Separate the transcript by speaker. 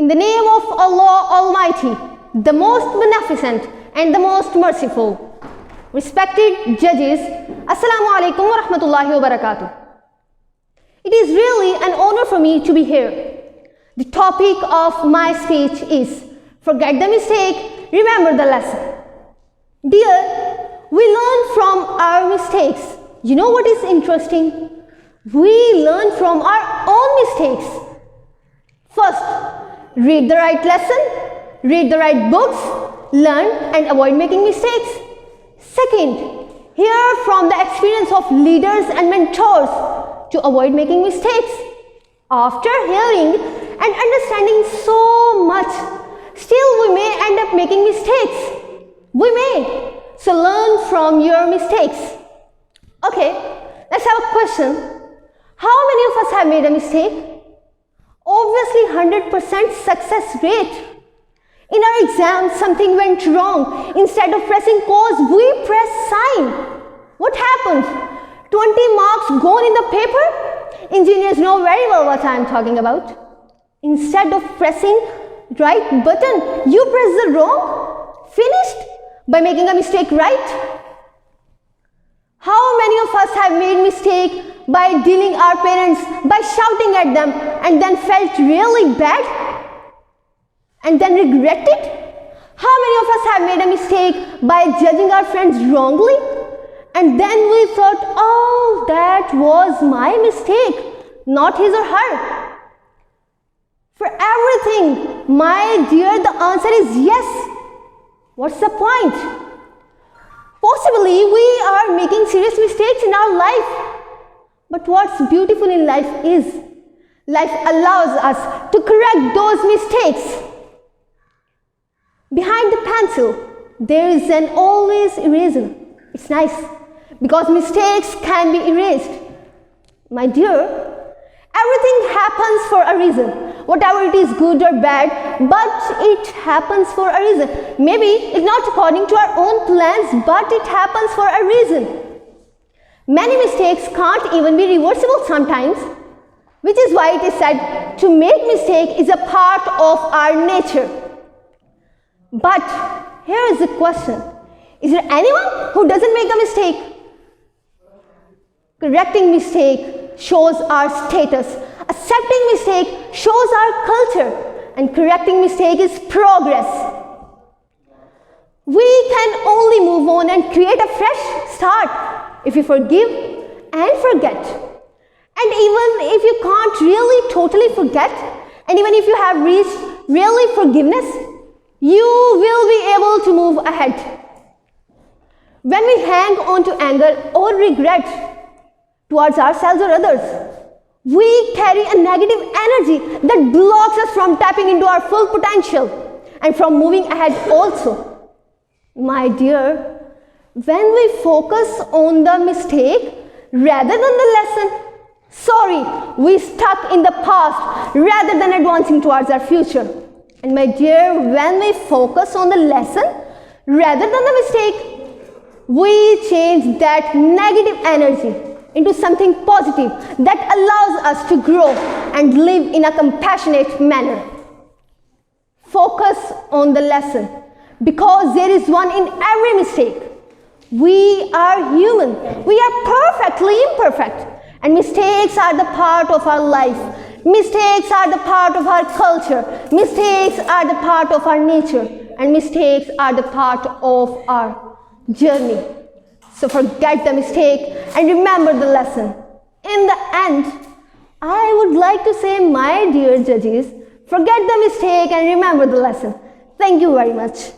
Speaker 1: In the name of Allah Almighty, the most beneficent and the most merciful. Respected judges, Assalamu alaikum wa rahmatullahi wa barakatuh. It is really an honor for me to be here. The topic of my speech is forget the mistake, remember the lesson. Dear, we learn from our mistakes. You know what is interesting? We learn from our own mistakes. First, read the right lesson, read the right books, learn and avoid making mistakes. Second, hear from the experience of leaders and mentors to avoid making mistakes. After hearing and understanding so much, still we may end up making mistakes. We may. So learn from your mistakes. Okay, let's have a question. How many of us have made a mistake? Obviously 100% success rate. In our exam, something went wrong. Instead of pressing pause, we press sign. What happened? 20 marks gone in the paper? Engineers know very well what I am talking about. Instead of pressing right button, you press the wrong? Finished? By making a mistake right? How many of us have made mistake by dealing our parents, by shouting at them and then felt really bad and then regretted? How many of us have made a mistake by judging our friends wrongly and then we thought, oh, that was my mistake, not his or her? For everything, my dear, the answer is yes. What's the point? Possibly we are making serious mistakes in our life. But what's beautiful in life is, life allows us to correct those mistakes. Behind the pencil, there is an always eraser. It's nice, because mistakes can be erased. My dear, everything happens for a reason. Whatever it is, good or bad, but it happens for a reason. Maybe it's not according to our own plans, but it happens for a reason. Many mistakes can't even be reversible sometimes, which is why it is said to make mistake is a part of our nature. But here is the question. Is there anyone who doesn't make a mistake? Correcting mistake shows our status. Accepting mistake shows our culture. And correcting mistake is progress. We can only move on and create a fresh start if you forgive and forget. And even if you can't really totally forget, and even if you have reached really forgiveness, you will be able to move ahead. When we hang on to anger or regret towards ourselves or others, we carry a negative energy that blocks us from tapping into our full potential and from moving ahead also. My dear, when we focus on the mistake rather than the lesson, we stuck in the past rather than advancing towards our future. And my dear, when we focus on the lesson rather than the mistake, we change that negative energy into something positive that allows us to grow and live in a compassionate manner. Focus on the lesson, because there is one in every mistake. We are human. We are perfectly imperfect. And mistakes are the part of our life. Mistakes are the part of our culture. Mistakes are the part of our nature. And mistakes are the part of our journey. So forget the mistake and remember the lesson. In the end, I would like to say, my dear judges, forget the mistake and remember the lesson. Thank you very much.